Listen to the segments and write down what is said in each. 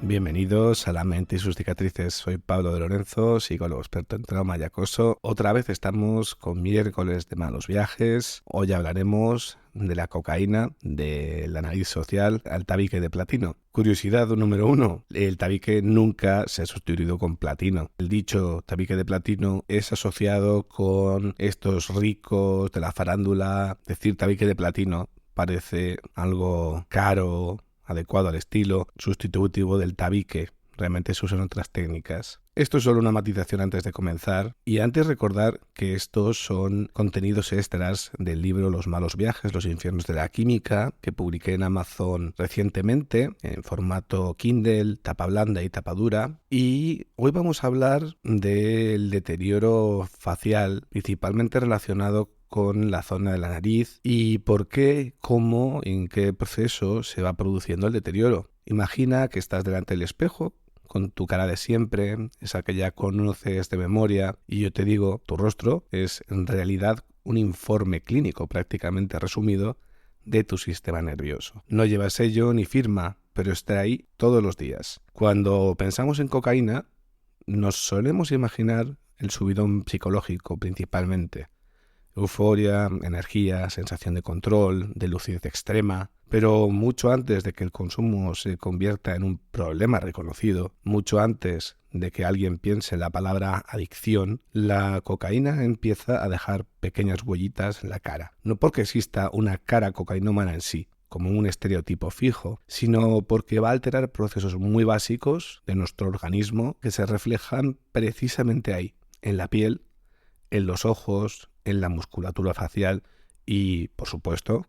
Bienvenidos a La Mente y sus cicatrices. Soy Pablo de Lorenzo, psicólogo experto en trauma y acoso. Otra vez estamos con miércoles de malos viajes. Hoy hablaremos de la cocaína, de la nariz social, al tabique de platino. Curiosidad número 1. El tabique nunca se ha sustituido con platino. El dicho tabique de platino es asociado con estos ricos de la farándula. Decir tabique de platino parece algo caro, adecuado al estilo, sustitutivo del tabique. Realmente se usan otras técnicas. Esto es solo una matización antes de comenzar. Y antes recordar que estos son contenidos extras del libro Los malos viajes, los infiernos de la química, que publiqué en Amazon recientemente, en formato Kindle, tapa blanda y tapa dura. Y hoy vamos a hablar del deterioro facial, principalmente relacionado con la zona de la nariz y por qué, cómo, en qué proceso se va produciendo el deterioro. Imagina que estás delante del espejo con tu cara de siempre, esa que ya conoces de memoria, y yo te digo, tu rostro es en realidad un informe clínico prácticamente resumido de tu sistema nervioso. No lleva sello ni firma, pero está ahí todos los días. Cuando pensamos en cocaína, nos solemos imaginar el subidón psicológico principalmente. Euforia, energía, sensación de control, de lucidez extrema. Pero mucho antes de que el consumo se convierta en un problema reconocido, mucho antes de que alguien piense la palabra adicción, la cocaína empieza a dejar pequeñas huellitas en la cara. No porque exista una cara cocainómana en sí, como un estereotipo fijo, sino porque va a alterar procesos muy básicos de nuestro organismo que se reflejan precisamente ahí, en la piel, en los ojos, en la musculatura facial y, por supuesto,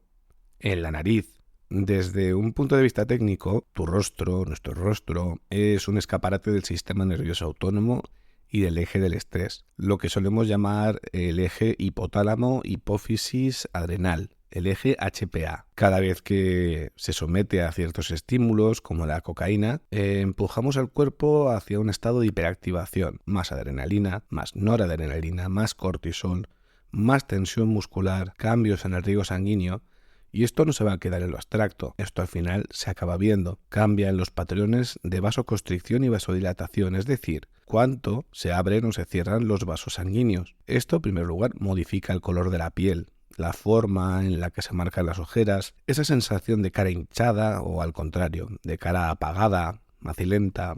en la nariz. Desde un punto de vista técnico, tu rostro, nuestro rostro, es un escaparate del sistema nervioso autónomo y del eje del estrés, lo que solemos llamar el eje hipotálamo-hipófisis-adrenal, el eje HPA. Cada vez que se somete a ciertos estímulos, como la cocaína, empujamos al cuerpo hacia un estado de hiperactivación, más adrenalina, más noradrenalina, más cortisol, más tensión muscular, cambios en el riego sanguíneo. Y esto no se va a quedar en lo abstracto, esto al final se acaba viendo. Cambian los patrones de vasoconstricción y vasodilatación, es decir, cuánto se abren o se cierran los vasos sanguíneos. Esto, en primer lugar, modifica el color de la piel, la forma en la que se marcan las ojeras, esa sensación de cara hinchada o al contrario, de cara apagada, macilenta,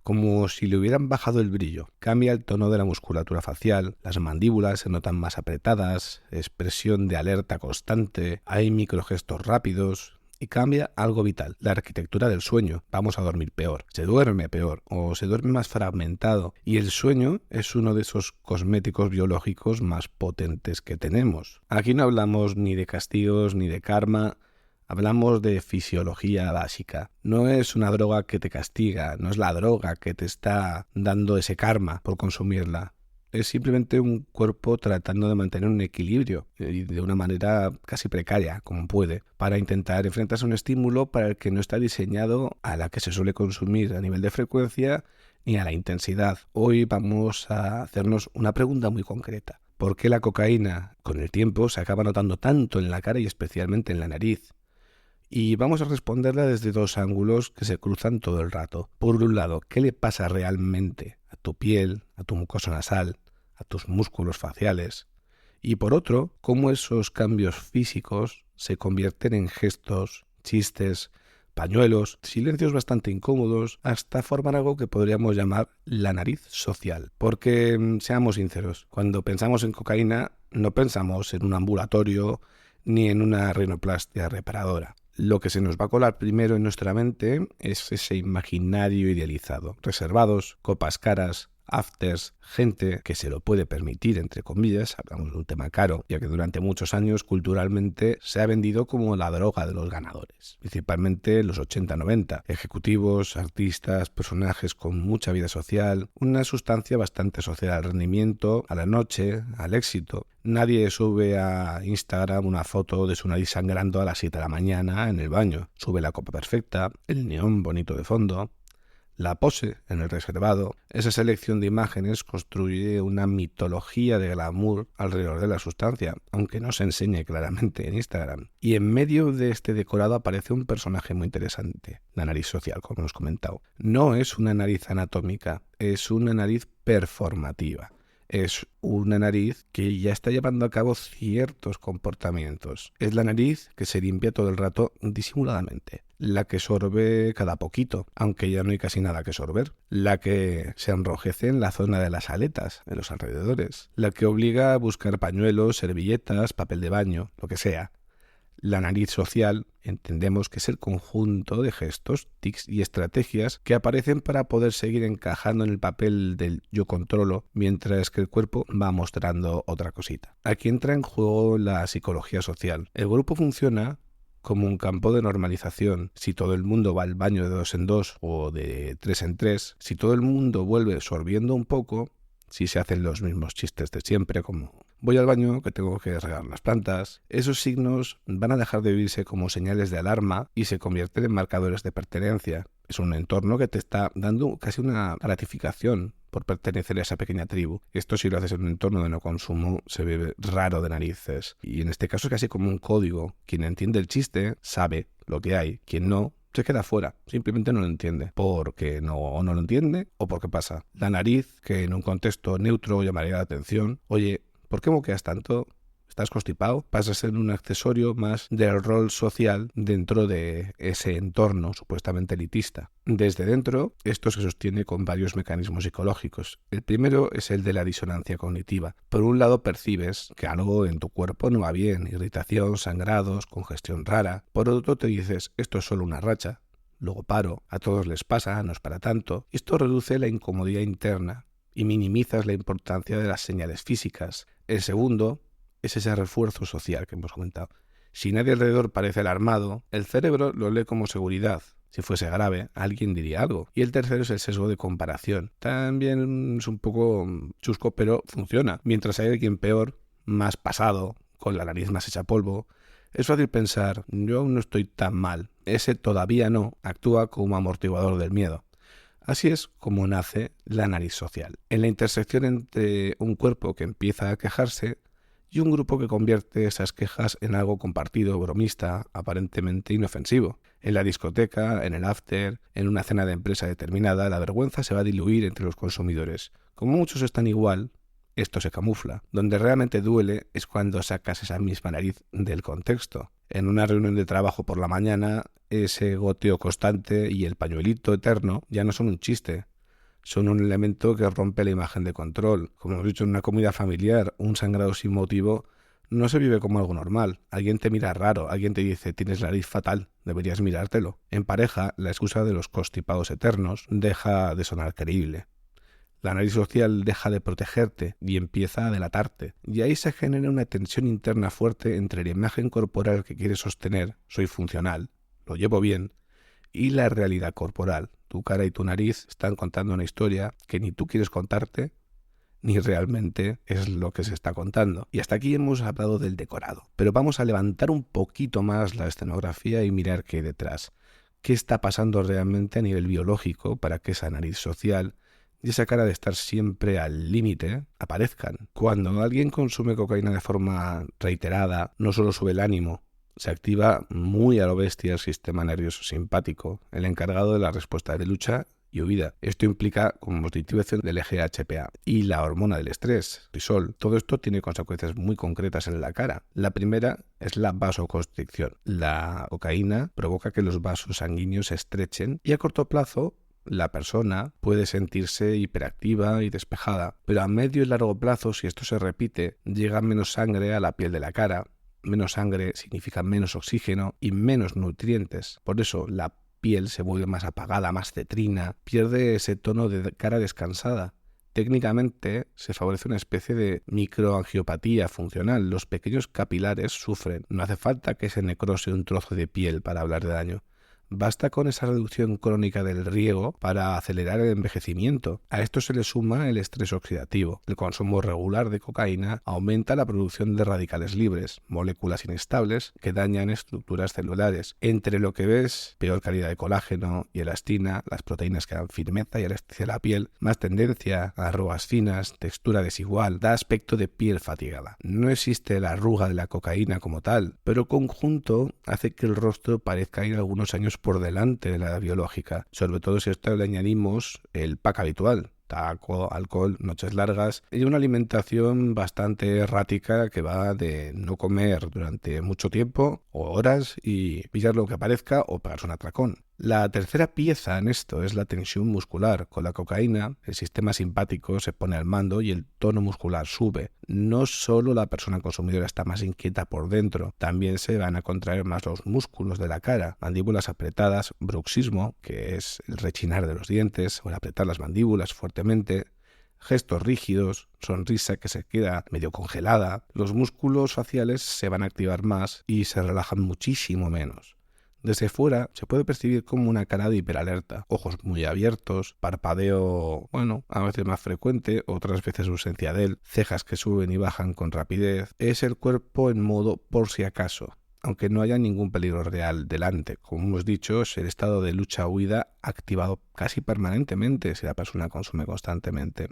como si le hubieran bajado el brillo. Cambia el tono de la musculatura facial, las mandíbulas se notan más apretadas, expresión de alerta constante, hay microgestos rápidos y cambia algo vital, la arquitectura del sueño. Vamos a dormir peor, se duerme peor o se duerme más fragmentado y el sueño es uno de esos cosméticos biológicos más potentes que tenemos. Aquí no hablamos ni de castigos ni de karma. Hablamos de fisiología básica. No es una droga que te castiga, no es la droga que te está dando ese karma por consumirla. Es simplemente un cuerpo tratando de mantener un equilibrio y de una manera casi precaria, como puede, para intentar enfrentarse a un estímulo para el que no está diseñado a la que se suele consumir a nivel de frecuencia ni a la intensidad. Hoy vamos a hacernos una pregunta muy concreta. ¿Por qué la cocaína con el tiempo se acaba notando tanto en la cara y especialmente en la nariz? Y vamos a responderla desde dos ángulos que se cruzan todo el rato. Por un lado, ¿qué le pasa realmente a tu piel, a tu mucosa nasal, a tus músculos faciales? Y por otro, cómo esos cambios físicos se convierten en gestos, chistes, pañuelos, silencios bastante incómodos, hasta formar algo que podríamos llamar la nariz social. Porque, seamos sinceros, cuando pensamos en cocaína no pensamos en un ambulatorio ni en una rinoplastia reparadora. Lo que se nos va a colar primero en nuestra mente es ese imaginario idealizado. Reservados, copas caras, afters, gente que se lo puede permitir, entre comillas, hablamos de un tema caro, ya que durante muchos años culturalmente se ha vendido como la droga de los ganadores, principalmente en los 80-90, ejecutivos, artistas, personajes con mucha vida social, una sustancia bastante asociada al rendimiento, a la noche, al éxito. Nadie sube a Instagram una foto de su nariz sangrando a las 7 de la mañana en el baño, sube la copa perfecta, el neón bonito de fondo. La pose en el reservado, esa selección de imágenes construye una mitología de glamour alrededor de la sustancia, aunque no se enseñe claramente en Instagram. Y en medio de este decorado aparece un personaje muy interesante, la nariz social, como hemos comentado. No es una nariz anatómica, es una nariz performativa. Es una nariz que ya está llevando a cabo ciertos comportamientos. Es la nariz que se limpia todo el rato disimuladamente. La que sorbe cada poquito, aunque ya no hay casi nada que sorber. La que se enrojece en la zona de las aletas, en los alrededores. La que obliga a buscar pañuelos, servilletas, papel de baño, lo que sea. La nariz social entendemos que es el conjunto de gestos, tics y estrategias que aparecen para poder seguir encajando en el papel del yo controlo mientras que el cuerpo va mostrando otra cosita. Aquí entra en juego la psicología social. El grupo funciona como un campo de normalización. Si todo el mundo va al baño de 2 en 2 o de 3 en 3, si todo el mundo vuelve sorbiendo un poco, si se hacen los mismos chistes de siempre como voy al baño que tengo que regar las plantas, esos signos van a dejar de vivirse como señales de alarma y se convierten en marcadores de pertenencia. Es un entorno que te está dando casi una gratificación por pertenecer a esa pequeña tribu. Esto, si lo haces en un entorno de no consumo, se ve raro de narices. Y en este caso es casi como un código. Quien entiende el chiste sabe lo que hay. Quien no, se queda fuera, simplemente no lo entiende, porque no lo entiende o porque pasa. La nariz, que en un contexto neutro llamaría la atención, oye, ¿por qué moqueas tanto? ¿Estás constipado? Pasa a ser un accesorio más del rol social dentro de ese entorno supuestamente elitista. Desde dentro, esto se sostiene con varios mecanismos psicológicos. El primero es el de la disonancia cognitiva. Por un lado percibes que algo en tu cuerpo no va bien, irritación, sangrados, congestión rara. Por otro te dices, esto es solo una racha. Luego paro, a todos les pasa, no es para tanto. Esto reduce la incomodidad interna y minimizas la importancia de las señales físicas. El segundo es ese refuerzo social que hemos comentado. Si nadie alrededor parece alarmado, el cerebro lo lee como seguridad. Si fuese grave, alguien diría algo. Y el tercero es el sesgo de comparación. También es un poco chusco, pero funciona. Mientras hay alguien peor, más pasado, con la nariz más hecha polvo, es fácil pensar, yo aún no estoy tan mal. Ese todavía no actúa como amortiguador del miedo. Así es como nace la nariz social. En la intersección entre un cuerpo que empieza a quejarse y un grupo que convierte esas quejas en algo compartido, bromista, aparentemente inofensivo. En la discoteca, en el after, en una cena de empresa determinada, la vergüenza se va a diluir entre los consumidores. Como muchos están igual, esto se camufla. Donde realmente duele es cuando sacas esa misma nariz del contexto. En una reunión de trabajo por la mañana, ese goteo constante y el pañuelito eterno ya no son un chiste. Son un elemento que rompe la imagen de control. Como hemos dicho, en una comida familiar, un sangrado sin motivo no se vive como algo normal. Alguien te mira raro, alguien te dice, tienes la nariz fatal, deberías mirártelo. En pareja, la excusa de los constipados eternos deja de sonar creíble. La nariz social deja de protegerte y empieza a delatarte. Y ahí se genera una tensión interna fuerte entre la imagen corporal que quieres sostener, soy funcional, lo llevo bien, y la realidad corporal. Tu cara y tu nariz están contando una historia que ni tú quieres contarte, ni realmente es lo que se está contando. Y hasta aquí hemos hablado del decorado. Pero vamos a levantar un poquito más la escenografía y mirar qué hay detrás. ¿Qué está pasando realmente a nivel biológico para que esa nariz social y esa cara de estar siempre al límite aparezcan? Cuando alguien consume cocaína de forma reiterada, no solo sube el ánimo, se activa muy a lo bestia el sistema nervioso simpático, el encargado de la respuesta de lucha y huida. Esto implica, como hemos dicho, activación del eje HPA y la hormona del estrés, cortisol. Todo esto tiene consecuencias muy concretas en la cara. La primera es la vasoconstricción. La cocaína provoca que los vasos sanguíneos se estrechen y a corto plazo la persona puede sentirse hiperactiva y despejada, pero a medio y largo plazo, si esto se repite, llega menos sangre a la piel de la cara. Menos sangre significa menos oxígeno y menos nutrientes. Por eso la piel se vuelve más apagada, más cetrina, pierde ese tono de cara descansada. Técnicamente se favorece una especie de microangiopatía funcional. Los pequeños capilares sufren. No hace falta que se necrose un trozo de piel para hablar de daño. Basta con esa reducción crónica del riego para acelerar el envejecimiento. A esto se le suma el estrés oxidativo. El consumo regular de cocaína aumenta la producción de radicales libres, moléculas inestables que dañan estructuras celulares. Entre lo que ves, peor calidad de colágeno y elastina, las proteínas que dan firmeza y elasticidad a la piel, más tendencia a arrugas finas, textura desigual, da aspecto de piel fatigada. No existe la arruga de la cocaína como tal, pero conjunto hace que el rostro parezca ir algunos años por delante de la edad biológica, sobre todo si a esto le añadimos el pack habitual: tabaco, alcohol, noches largas y una alimentación bastante errática que va de no comer durante mucho tiempo o horas y pillar lo que aparezca o pegarse un atracón. La tercera pieza en esto es la tensión muscular. Con la cocaína, el sistema simpático se pone al mando y el tono muscular sube. No solo la persona consumidora está más inquieta por dentro, también se van a contraer más los músculos de la cara, mandíbulas apretadas, bruxismo, que es el rechinar de los dientes o el apretar las mandíbulas fuertemente, gestos rígidos, sonrisa que se queda medio congelada. Los músculos faciales se van a activar más y se relajan muchísimo menos. Desde fuera se puede percibir como una cara de hiperalerta, ojos muy abiertos, parpadeo, a veces más frecuente, otras veces ausencia de él, cejas que suben y bajan con rapidez. Es el cuerpo en modo por si acaso, aunque no haya ningún peligro real delante. Como hemos dicho, es el estado de lucha-huida activado casi permanentemente si la persona consume constantemente.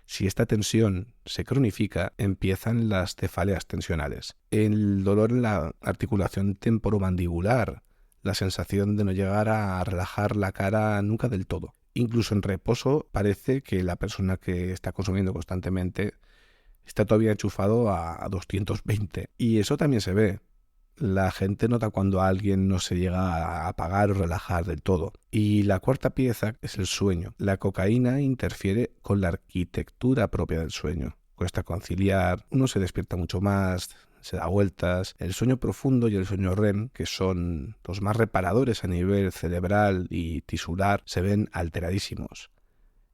Si esta tensión se cronifica, empiezan las cefaleas tensionales, el dolor en la articulación temporomandibular, la sensación de no llegar a relajar la cara nunca del todo. Incluso en reposo parece que la persona que está consumiendo constantemente está todavía enchufado a 220. Y eso también se ve. La gente nota cuando alguien no se llega a apagar o relajar del todo. Y la cuarta pieza es el sueño. La cocaína interfiere con la arquitectura propia del sueño. Cuesta conciliar, uno se despierta mucho más, se da vueltas. El sueño profundo y el sueño REM, que son los más reparadores a nivel cerebral y tisular, se ven alteradísimos.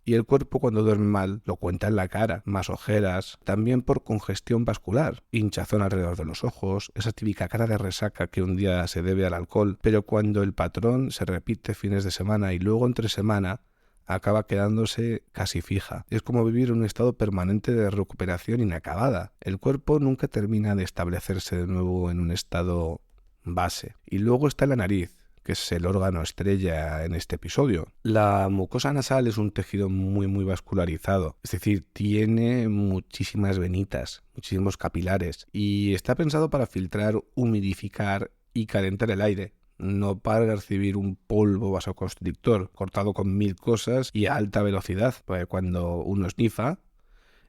Y el cuerpo, cuando duerme mal, lo cuenta en la cara, más ojeras, también por congestión vascular, hinchazón alrededor de los ojos, esa típica cara de resaca que un día se debe al alcohol, pero cuando el patrón se repite fines de semana y luego entre semana, acaba quedándose casi fija. Es como vivir en un estado permanente de recuperación inacabada. El cuerpo nunca termina de establecerse de nuevo en un estado base. Y luego está la nariz, que es el órgano estrella en este episodio. La mucosa nasal es un tejido muy vascularizado, es decir, tiene muchísimas venitas, muchísimos capilares y está pensado para filtrar, humidificar y calentar el aire, no para recibir un polvo vasoconstrictor cortado con 1000 cosas y a alta velocidad, porque cuando uno snifa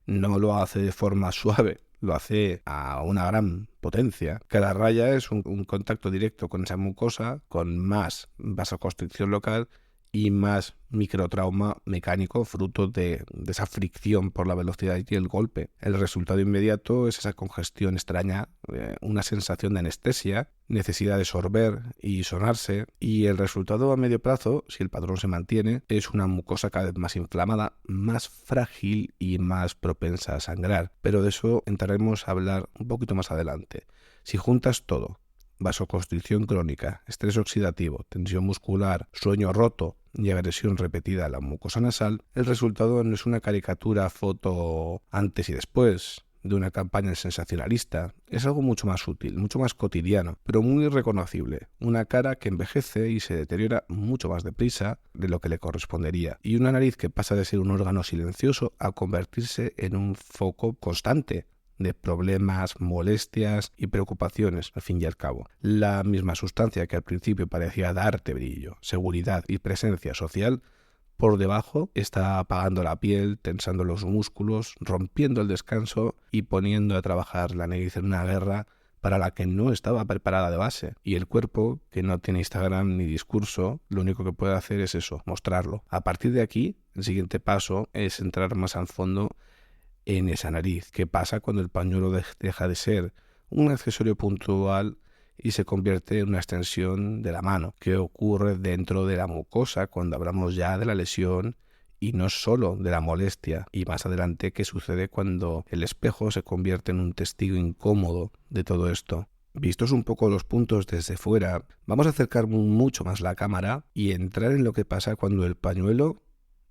no lo hace de forma suave, lo hace a una gran potencia. Cada raya es un contacto directo con esa mucosa, con más vasoconstricción local y más microtrauma mecánico fruto de esa fricción por la velocidad y el golpe. El resultado inmediato es esa congestión extraña, una sensación de anestesia, necesidad de sorber y sonarse, y el resultado a medio plazo, si el patrón se mantiene, es una mucosa cada vez más inflamada, más frágil y más propensa a sangrar. Pero de eso entraremos a hablar un poquito más adelante. Si juntas todo, vasoconstricción crónica, estrés oxidativo, tensión muscular, sueño roto y agresión repetida a la mucosa nasal, el resultado no es una caricatura foto antes y después de una campaña sensacionalista. Es algo mucho más útil, mucho más cotidiano, pero muy reconocible. Una cara que envejece y se deteriora mucho más deprisa de lo que le correspondería. Y una nariz que pasa de ser un órgano silencioso a convertirse en un foco constante de problemas, molestias y preocupaciones, al fin y al cabo. La misma sustancia que al principio parecía darte brillo, seguridad y presencia social, por debajo está apagando la piel, tensando los músculos, rompiendo el descanso y poniendo a trabajar la nariz en una guerra para la que no estaba preparada de base. Y el cuerpo, que no tiene Instagram ni discurso, lo único que puede hacer es eso, mostrarlo. A partir de aquí, el siguiente paso es entrar más al fondo en esa nariz. ¿Qué pasa cuando el pañuelo deja de ser un accesorio puntual y se convierte en una extensión de la mano? ¿Qué ocurre dentro de la mucosa cuando hablamos ya de la lesión y no solo de la molestia. Y más adelante, ¿qué sucede cuando el espejo se convierte en un testigo incómodo de todo esto? Vistos un poco los puntos desde fuera, vamos a acercar mucho más la cámara y entrar en lo que pasa cuando el pañuelo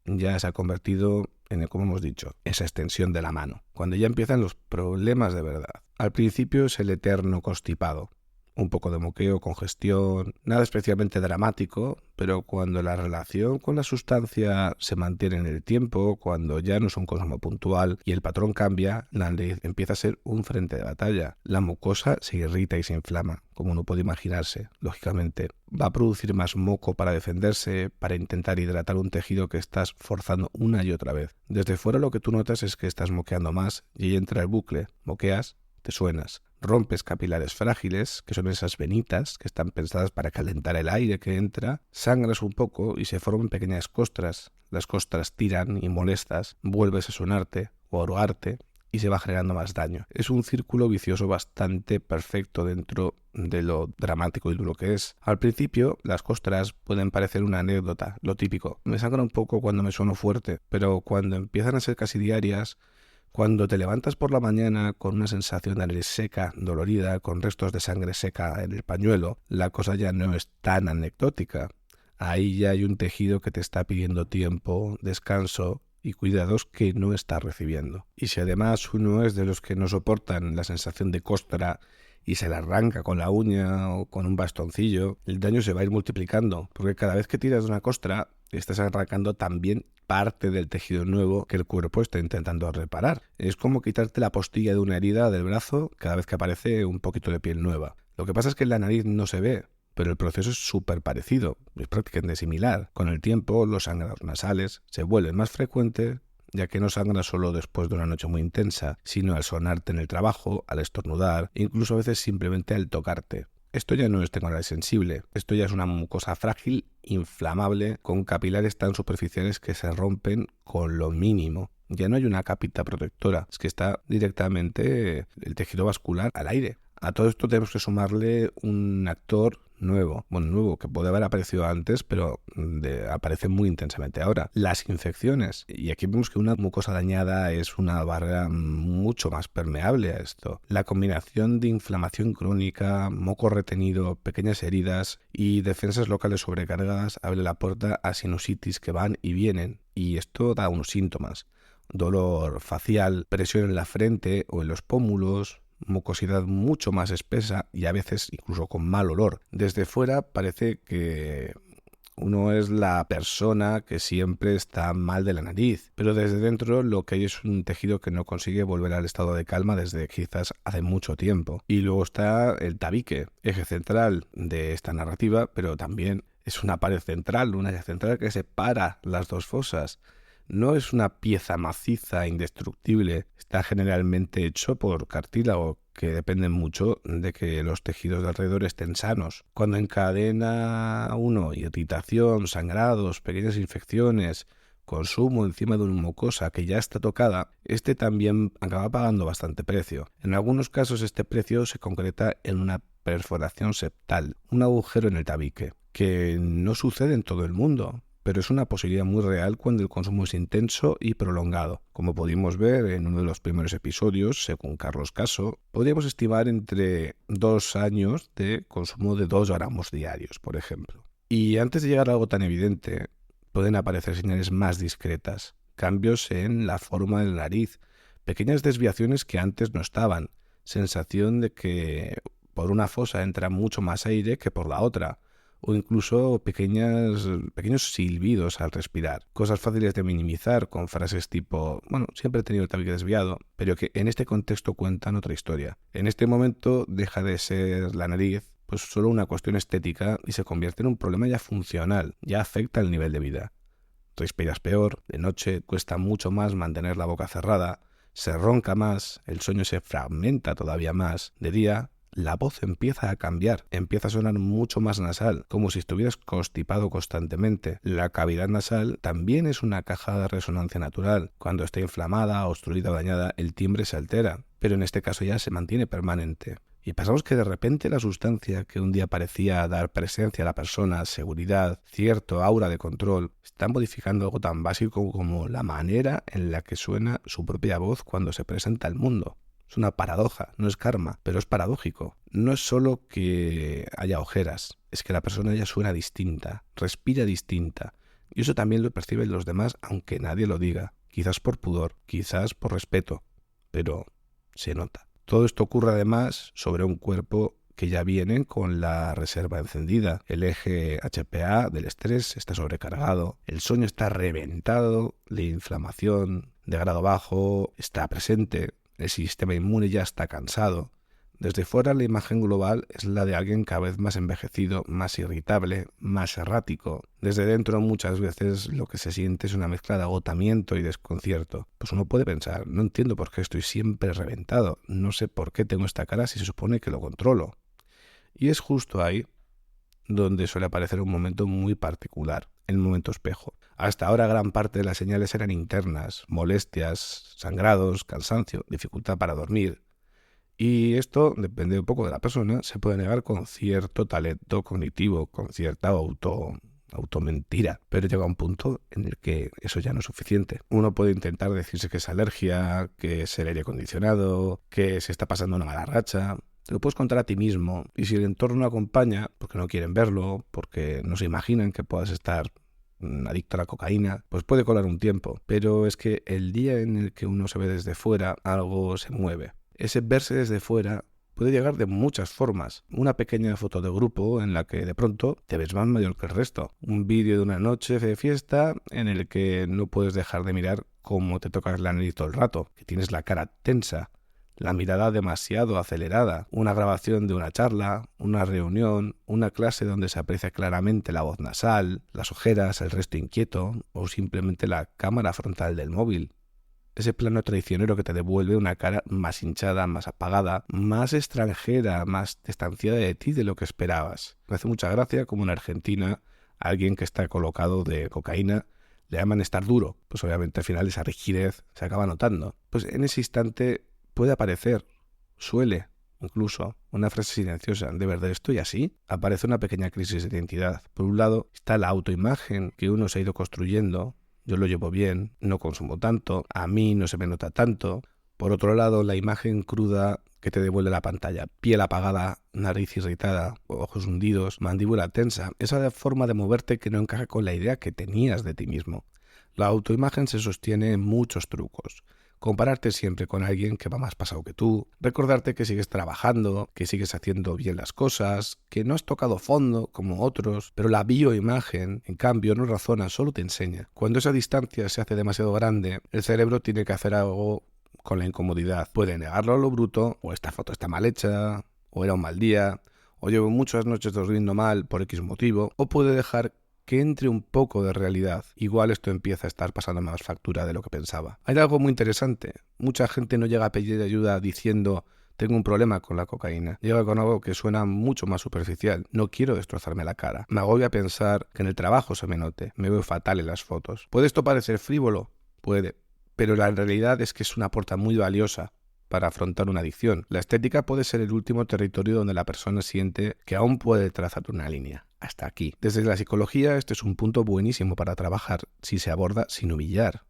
ya se ha convertido en, como hemos dicho, esa extensión de la mano. Cuando ya empiezan los problemas de verdad. Al principio es el eterno constipado. Un poco de moqueo, congestión, nada especialmente dramático, pero cuando la relación con la sustancia se mantiene en el tiempo, cuando ya no es un consumo puntual y el patrón cambia, la nariz empieza a ser un frente de batalla. La mucosa se irrita y se inflama, como uno puede imaginarse, lógicamente. Va a producir más moco para defenderse, para intentar hidratar un tejido que estás forzando una y otra vez. Desde fuera lo que tú notas es que estás moqueando más y ahí entra el bucle. Moqueas, te suenas. Rompes capilares frágiles, que son esas venitas que están pensadas para calentar el aire que entra, sangras un poco y se forman pequeñas costras. Las costras tiran y molestas, vuelves a sonarte o a ahogarte y se va generando más daño. Es un círculo vicioso bastante perfecto dentro de lo dramático y duro que es. Al principio, las costras pueden parecer una anécdota, lo típico. Me sangra un poco cuando me sueno fuerte, pero cuando empiezan a ser casi diarias, cuando te levantas por la mañana con una sensación de nariz seca, dolorida, con restos de sangre seca en el pañuelo, la cosa ya no es tan anecdótica. Ahí ya hay un tejido que te está pidiendo tiempo, descanso y cuidados que no estás recibiendo. Y si además uno es de los que no soportan la sensación de costra y se la arranca con la uña o con un bastoncillo, el daño se va a ir multiplicando, porque cada vez que tiras de una costra estás arrancando también parte del tejido nuevo que el cuerpo está intentando reparar. Es como quitarte la postilla de una herida del brazo cada vez que aparece un poquito de piel nueva. Lo que pasa es que en la nariz no se ve, pero el proceso es súper parecido, es prácticamente similar. Con el tiempo, los sangrados nasales se vuelven más frecuentes, ya que no sangras solo después de una noche muy intensa, sino al sonarte en el trabajo, al estornudar, e incluso a veces simplemente al tocarte. Esto ya no es tenonal sensible, esto ya es una mucosa frágil, inflamable, con capilares tan superficiales que se rompen con lo mínimo. Ya no hay una capita protectora, es que está directamente el tejido vascular al aire. A todo esto tenemos que sumarle un actor nuevo, que puede haber aparecido antes, pero aparece muy intensamente ahora. Las infecciones. Y aquí vemos que una mucosa dañada es una barrera mucho más permeable a esto. La combinación de inflamación crónica, moco retenido, pequeñas heridas y defensas locales sobrecargadas abre la puerta a sinusitis que van y vienen. Y esto da unos síntomas. Dolor facial, presión en la frente o en los pómulos, mucosidad mucho más espesa y a veces incluso con mal olor. Desde fuera parece que uno es la persona que siempre está mal de la nariz, pero desde dentro lo que hay es un tejido que no consigue volver al estado de calma desde quizás hace mucho tiempo. Y luego está el tabique, eje central de esta narrativa, pero también es una pared central, un eje central que separa las dos fosas. No es una pieza maciza, indestructible, está generalmente hecho por cartílago, que dependen mucho de que los tejidos de alrededor estén sanos. Cuando encadena uno irritación, sangrados, pequeñas infecciones, consumo encima de una mucosa que ya está tocada, este también acaba pagando bastante precio. En algunos casos este precio se concreta en una perforación septal, un agujero en el tabique, que no sucede en todo el mundo, pero es una posibilidad muy real cuando el consumo es intenso y prolongado. Como pudimos ver en uno de los primeros episodios, según Carlos Caso, podríamos estimar entre 2 años de consumo de 2 gramos diarios, por ejemplo. Y antes de llegar a algo tan evidente, pueden aparecer señales más discretas, cambios en la forma de la nariz, pequeñas desviaciones que antes no estaban, sensación de que por una fosa entra mucho más aire que por la otra, o incluso pequeños silbidos al respirar. Cosas fáciles de minimizar con frases tipo, siempre he tenido el tabique desviado, pero que en este contexto cuentan otra historia. En este momento deja de ser la nariz pues solo una cuestión estética y se convierte en un problema ya funcional, ya afecta el nivel de vida. Respiras peor, de noche cuesta mucho más mantener la boca cerrada, se ronca más, el sueño se fragmenta todavía más, de día la voz empieza a cambiar, empieza a sonar mucho más nasal, como si estuvieras constipado constantemente. La cavidad nasal también es una caja de resonancia natural. Cuando está inflamada, obstruida o dañada, el timbre se altera, pero en este caso ya se mantiene permanente. Y pasamos que de repente la sustancia que un día parecía dar presencia a la persona, seguridad, cierto aura de control, está modificando algo tan básico como la manera en la que suena su propia voz cuando se presenta al mundo. Es una paradoja, no es karma, pero es paradójico. No es solo que haya ojeras, es que la persona ya suena distinta, respira distinta. Y eso también lo perciben los demás, aunque nadie lo diga. Quizás por pudor, quizás por respeto, pero se nota. Todo esto ocurre además sobre un cuerpo que ya viene con la reserva encendida. El eje HPA del estrés está sobrecargado, el sueño está reventado, la inflamación de grado bajo está presente, el sistema inmune ya está cansado. Desde fuera la imagen global es la de alguien cada vez más envejecido, más irritable, más errático. Desde dentro muchas veces lo que se siente es una mezcla de agotamiento y desconcierto. Pues uno puede pensar, no entiendo por qué estoy siempre reventado, no sé por qué tengo esta cara si se supone que lo controlo. Y es justo ahí donde suele aparecer un momento muy particular, el momento espejo. Hasta ahora gran parte de las señales eran internas, molestias, sangrados, cansancio, dificultad para dormir. Y esto, depende un poco de la persona, se puede negar con cierto talento cognitivo, con cierta automentira. Pero llega un punto en el que eso ya no es suficiente. Uno puede intentar decirse que es alergia, que es el aire acondicionado, que se está pasando una mala racha. Te lo puedes contar a ti mismo. Y si el entorno no acompaña, porque no quieren verlo, porque no se imaginan que puedas estar adicto a la cocaína, pues puede colar un tiempo. Pero es que el día en el que uno se ve desde fuera, algo se mueve. Ese verse desde fuera puede llegar de muchas formas. Una pequeña foto de grupo en la que de pronto te ves más mayor que el resto. Un vídeo de una noche de fiesta en el que no puedes dejar de mirar cómo te tocas la nariz todo el rato, que tienes la cara tensa, la mirada demasiado acelerada. Una grabación de una charla, una reunión, una clase donde se aprecia claramente la voz nasal, las ojeras, el resto inquieto o simplemente la cámara frontal del móvil. Ese plano traicionero que te devuelve una cara más hinchada, más apagada, más extranjera, más distanciada de ti de lo que esperabas. Me hace mucha gracia como en Argentina a alguien que está colocado de cocaína le llaman estar duro. Pues obviamente al final esa rigidez se acaba notando. Pues en ese instante puede aparecer, suele incluso, una frase silenciosa. ¿De verdad estoy así? Aparece una pequeña crisis de identidad. Por un lado está la autoimagen que uno se ha ido construyendo. Yo lo llevo bien, no consumo tanto, a mí no se me nota tanto. Por otro lado, la imagen cruda que te devuelve la pantalla. Piel apagada, nariz irritada, ojos hundidos, mandíbula tensa. Esa forma de moverte que no encaja con la idea que tenías de ti mismo. La autoimagen se sostiene en muchos trucos. Compararte siempre con alguien que va más pasado que tú, recordarte que sigues trabajando, que sigues haciendo bien las cosas, que no has tocado fondo como otros, pero la bioimagen, en cambio, no razona, solo te enseña. Cuando esa distancia se hace demasiado grande, el cerebro tiene que hacer algo con la incomodidad. Puede negarlo a lo bruto, o esta foto está mal hecha, o era un mal día, o llevo muchas noches durmiendo mal por X motivo, o puede dejar que entre un poco de realidad. Igual esto empieza a estar pasando más factura de lo que pensaba. Hay algo muy interesante. Mucha gente no llega a pedir ayuda diciendo tengo un problema con la cocaína. Llega con algo que suena mucho más superficial. No quiero destrozarme la cara. Me agobia pensar que en el trabajo se me note. Me veo fatal en las fotos. ¿Puede esto parecer frívolo? Puede. Pero la realidad es que es una puerta muy valiosa para afrontar una adicción. La estética puede ser el último territorio donde la persona siente que aún puede trazar una línea. Hasta aquí. Desde la psicología, este es un punto buenísimo para trabajar si se aborda sin humillar,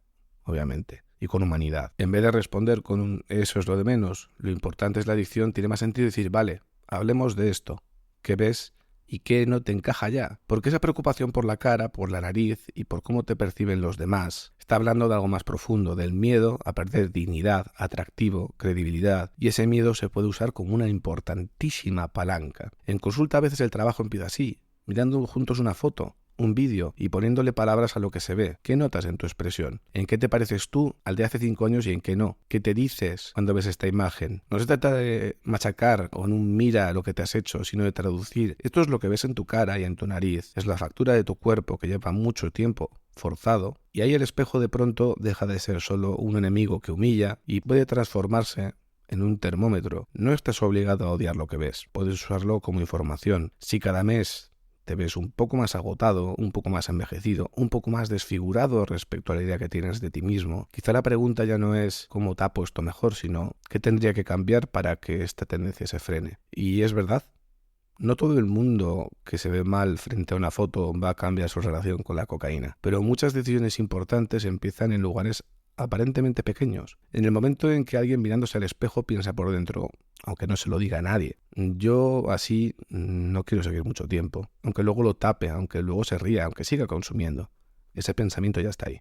obviamente, y con humanidad. En vez de responder con un eso es lo de menos, lo importante es la adicción, tiene más sentido decir, vale, hablemos de esto. ¿Qué ves y qué no te encaja ya? Porque esa preocupación por la cara, por la nariz y por cómo te perciben los demás está hablando de algo más profundo, del miedo a perder dignidad, atractivo, credibilidad, y ese miedo se puede usar como una importantísima palanca. En consulta a veces el trabajo empieza así, mirando juntos una foto, un vídeo y poniéndole palabras a lo que se ve. ¿Qué notas en tu expresión? ¿En qué te pareces tú al de hace 5 años y en qué no? ¿Qué te dices cuando ves esta imagen? No se trata de machacar o en un mira lo que te has hecho, sino de traducir. Esto es lo que ves en tu cara y en tu nariz. Es la factura de tu cuerpo que lleva mucho tiempo forzado. Y ahí el espejo de pronto deja de ser solo un enemigo que humilla y puede transformarse en un termómetro. No estás obligado a odiar lo que ves. Puedes usarlo como información. Si cada mes te ves un poco más agotado, un poco más envejecido, un poco más desfigurado respecto a la idea que tienes de ti mismo, quizá la pregunta ya no es cómo te ha puesto mejor, sino qué tendría que cambiar para que esta tendencia se frene. Y es verdad, no todo el mundo que se ve mal frente a una foto va a cambiar su relación con la cocaína, pero muchas decisiones importantes empiezan en lugares aparentemente pequeños. En el momento en que alguien mirándose al espejo piensa por dentro, aunque no se lo diga a nadie, yo así no quiero seguir mucho tiempo, aunque luego lo tape, aunque luego se ría, aunque siga consumiendo. Ese pensamiento ya está ahí.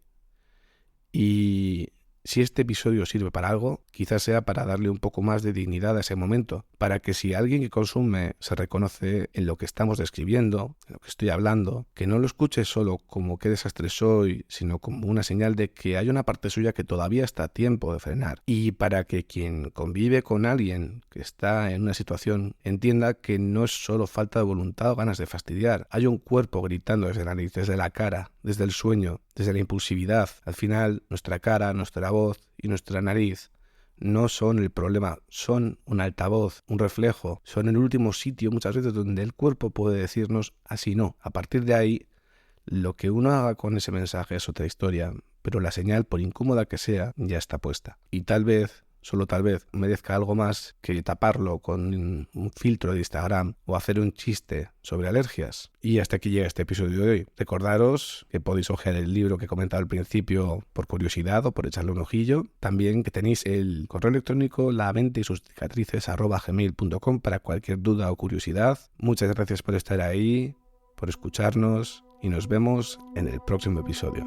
Y si este episodio sirve para algo, quizás sea para darle un poco más de dignidad a ese momento, para que si alguien que consume se reconoce en lo que estamos describiendo, en lo que estoy hablando, que no lo escuche solo como qué desastre soy, sino como una señal de que hay una parte suya que todavía está a tiempo de frenar. Y para que quien convive con alguien que está en una situación entienda que no es solo falta de voluntad o ganas de fastidiar, hay un cuerpo gritando desde la nariz, desde la cara, desde el sueño, desde la impulsividad. Al final, nuestra cara, nuestra voz y nuestra nariz no son el problema, son un altavoz, un reflejo, son el último sitio muchas veces donde el cuerpo puede decirnos así no. A partir de ahí, lo que uno haga con ese mensaje es otra historia, pero la señal, por incómoda que sea, ya está puesta. Y tal vez, solo tal vez, merezca algo más que taparlo con un filtro de Instagram o hacer un chiste sobre alergias. Y hasta aquí llega este episodio de hoy. Recordaros que podéis hojear el libro que he comentado al principio por curiosidad o por echarle un ojillo. También que tenéis el correo electrónico lamentesysuscicatrices@gmail.com para cualquier duda o curiosidad. Muchas gracias por estar ahí, por escucharnos y nos vemos en el próximo episodio.